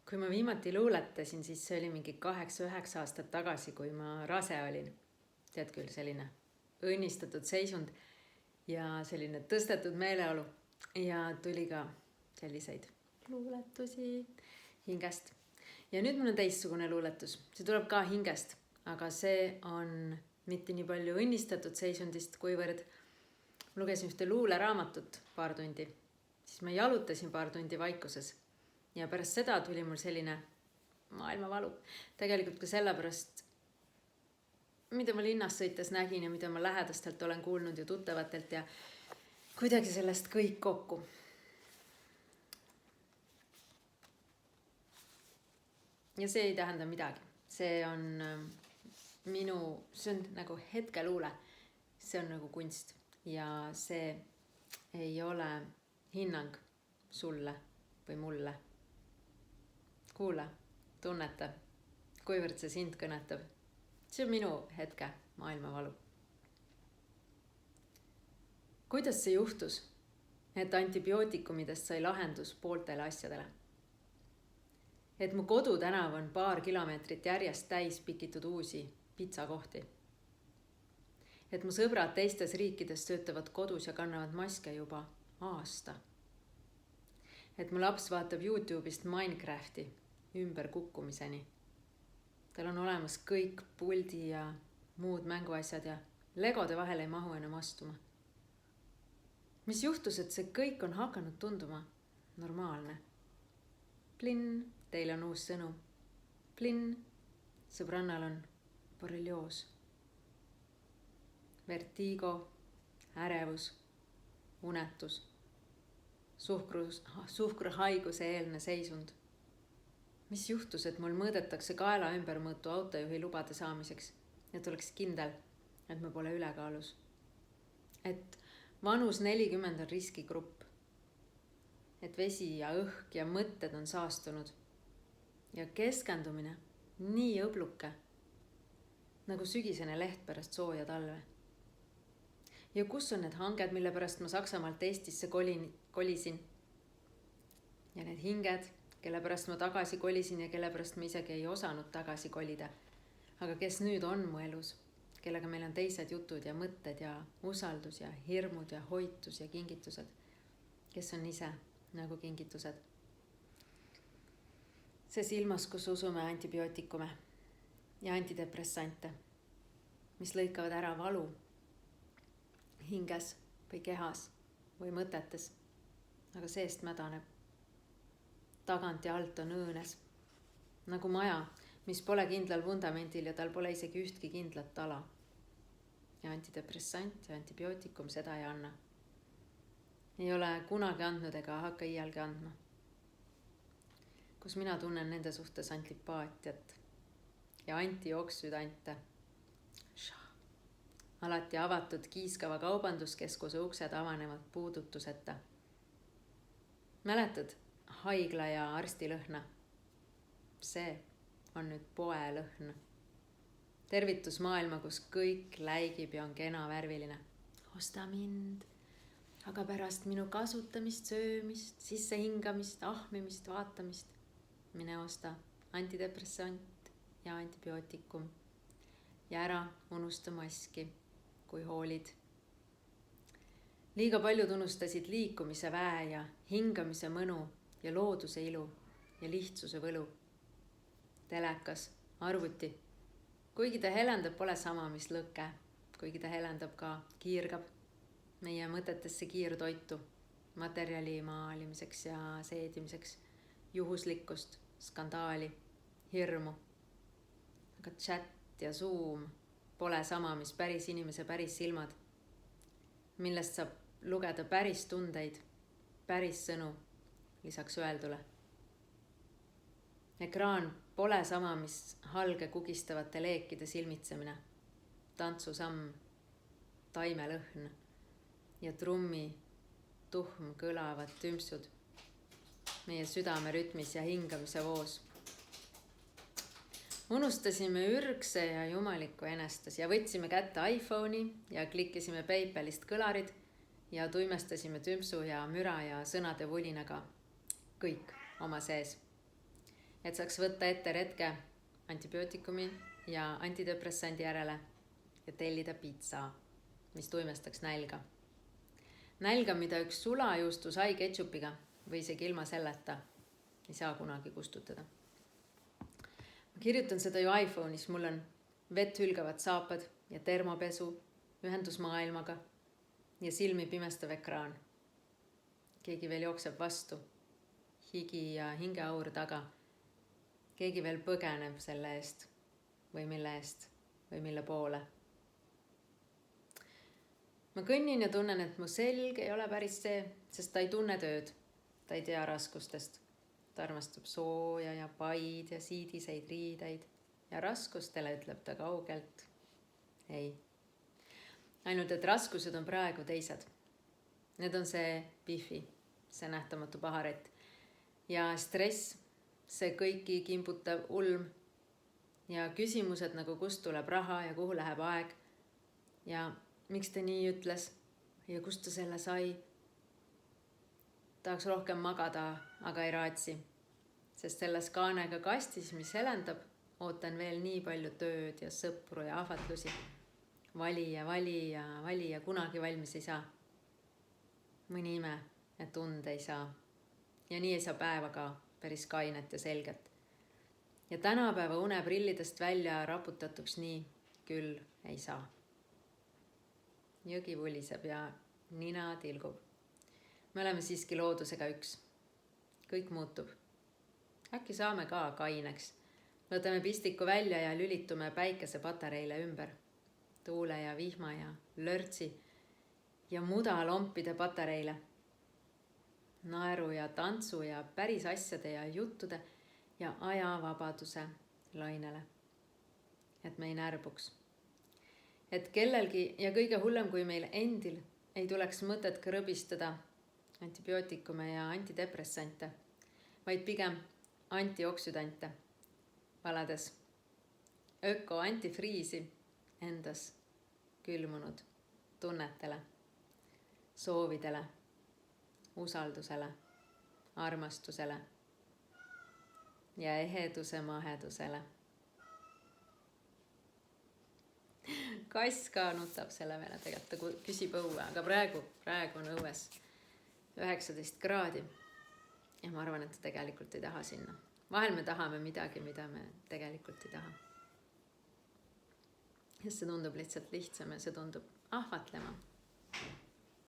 Kui ma viimati luuletasin, siis see oli mingi 8-9 aastat tagasi, kui ma rase olin. Tead küll, selline õnnistatud seisund ja selline tõstetud meeleolu. Ja tuli ka selliseid luuletusi hingest. Ja nüüd mul on teistsugune luuletus. See tuleb ka hingest, aga see on mitte nii palju õnnistatud seisundist, kuivõrd lugesin ühte luuleraamatut paar tundi. Siis ma jalutasin paar tundi vaikuses. Ja pärast seda tuli mul selline maailmavalu. Tegelikult ka sellepärast, mida ma linnas sõites nägin ja mida ma lähedastelt olen kuulnud ja tuttavatelt ja kuidagi sellest kõik kokku. Ja see ei tähenda midagi. See on nagu hetkeluule. See on nagu kunst ja see ei ole hinnang sulle või mulle. Kuula, tunneta, kuivõrd see sind kõnetab. See on minu hetke maailmavalu. Kuidas see juhtus, et antibiootikumidest sai lahendus pooltele asjadele? Et mu kodutänav on paar kilomeetrit järjest täis pikitud uusi pitsakohti. Et mu sõbrad teistes riikides töötavad kodus ja kannavad maske juba aasta. Et mu laps vaatab YouTube'ist Minecrafti ümber kukkumiseni. Tal on olemas kõik puldi ja muud mänguasjad ja legode vahel ei mahu enam astuma. Mis juhtus, et see kõik on hakanud tunduma normaalne? Plinn, teil on uus sõnum. Plinn, sõbrannal on borrelioos. Vertigo, ärevus, unetus, suhkruhaiguse eelne seisund. Mis juhtus, et mul mõõdetakse kaela ümbermõõtu autojuhi lubade saamiseks, et oleks kindel, et ma pole ülekaalus. Et vanus 40 on riskigrupp. Et vesi ja õhk ja mõtted on saastunud. Ja keskendumine nii õbluke, nagu sügisene leht pärast sooja talve. Ja kus on need hanged, mille pärast ma Saksamaalt Eestisse kolisin? Ja need hinged, kelle pärast ma tagasi kolisin ja kelle pärast ma isegi ei osanud tagasi kolida. Aga kes nüüd on mu elus, kellega meil on teised jutud ja mõtted ja usaldus ja hirmud ja hoitus ja kingitused, kes on ise nagu kingitused. See silmas, kus usume antibiootikume ja antidepressante, mis lõikavad ära valu hinges või kehas või mõtetes, aga seest mädaneb. Tagant ja alt on õõnes, nagu maja, mis pole kindlal vundamendil ja tal pole isegi ühtki kindlat tala. Ja antidepressant ja antibiootikum seda ei anna. Ei ole kunagi andnud ega hakka iialgi andma. Kus mina tunnen nende suhtes antipaatiat ja antioksüdante. Alati avatud kiiskava kaubanduskeskuse uksed avanevad puudutuseta. Mäletad haigla ja arsti lõhna? See on nüüd poe lõhn. Tervitus maailma, kus kõik läigib ja on kena värviline. Osta mind, aga pärast minu kasutamist, söömist, sissehingamist, ahmimist, vaatamist. Mine osta antidepressant ja antibiootikum. Ja ära unusta maski, kui hoolid. Liiga paljud unustasid liikumise väe ja hingamise mõnu ja looduse ilu ja lihtsuse võlu. Telekas, arvuti. Kuigi ta helendab, pole sama, mis lõke. Kuigi ta helendab ka, kiirgab meie mõtetesse kiirtoitu, materjali maalimiseks ja seedimiseks, juhuslikkust, skandaali, hirmu. Aga chat ja Zoom pole sama, mis päris inimese päris silmad, millest saab lugeda päris tundeid, päris sõnu lisaks öeldule. Ekraan pole sama, mis halge kugistavate leekide silmitsemine, tantsusamm, taimelõhn ja trummi tuhm kõlavad tümpsud meie südame rütmis ja hingamise voos. Unustasime ürgse ja jumaliku enestas ja võtsime kätte iPhone'i ja klikkisime PayPalist kõlarid ja tuimestasime tümpsu ja müra ja sõnade vulinaga kõik oma sees. et saaks võtta ette retke antibiootikumi ja antidepressandi järele ja tellida pitsa, mis tuimestaks nälga. Nälga, mida üks sulajuustu sai ketšupiga või isegi ilma selleta ei saa kunagi kustutada. Ma kirjutan seda ju iPhone'is, mul on vett hülgavad saapad ja termopesu, ühendus maailmaga ja silmi pimestav ekraan. Keegi veel jookseb vastu, higi ja hingeaur taga. Keegi veel põgeneb selle eest või mille poole. Ma kõnnin ja tunnen, et mu selg ei ole päris see, sest ta ei tunne tööd. Ta ei tea raskustest. Ta armastab sooja ja paid ja siidiseid riideid ja raskustele ütleb ta kaugelt ei. Ainult, et raskused on praegu teised. Need on see Biffi, see nähtamatu paharett ja stress, see kõiki kimbutav ulm ja küsimused nagu kust tuleb raha ja kuhu läheb aeg ja miks ta nii ütles ja kust ta selle sai. Tahaks rohkem magada, aga ei raatsi, sest selles kaanega kastis, mis helendab, ootan veel nii palju tööd ja sõpru ja ahvatlusi. Vali ja kunagi valmis ei saa. Mõni ime, et tunda ei saa. Ja nii ei saa päeva ka päris kainet ja selget. Ja tänapäeva uneprillidest välja raputatuks nii küll ei saa. Jõgi vuliseb ja nina tilgub. Me oleme siiski loodusega üks. Kõik muutub. Äkki saame ka kaineks. Võtame pistiku välja ja lülitume päikese patareile ümber. Tuule ja vihma ja lörtsi ja muda lompide patareile. Naeru ja tantsu ja päris asjade ja juttude ja ajavabaduse lainele. Et me ei närbuks. Et kellelgi ja kõige hullem kui meil endil ei tuleks mõtet krõbistada antibiootikume ja antidepressante, vaid pigem antioksüdante, valades öko-antifriisi endas külmunud tunnetele, soovidele, usaldusele, armastusele ja eheduse mahedusele. Kass ka nutab selle peale, tegelikult ta küsib õue, aga praegu on õues 19 kraadi ja ma arvan, et ta tegelikult ei taha sinna. Vahel me tahame midagi, mida me tegelikult ei taha. Ja see tundub lihtsalt lihtsam ja see tundub ahvatlema.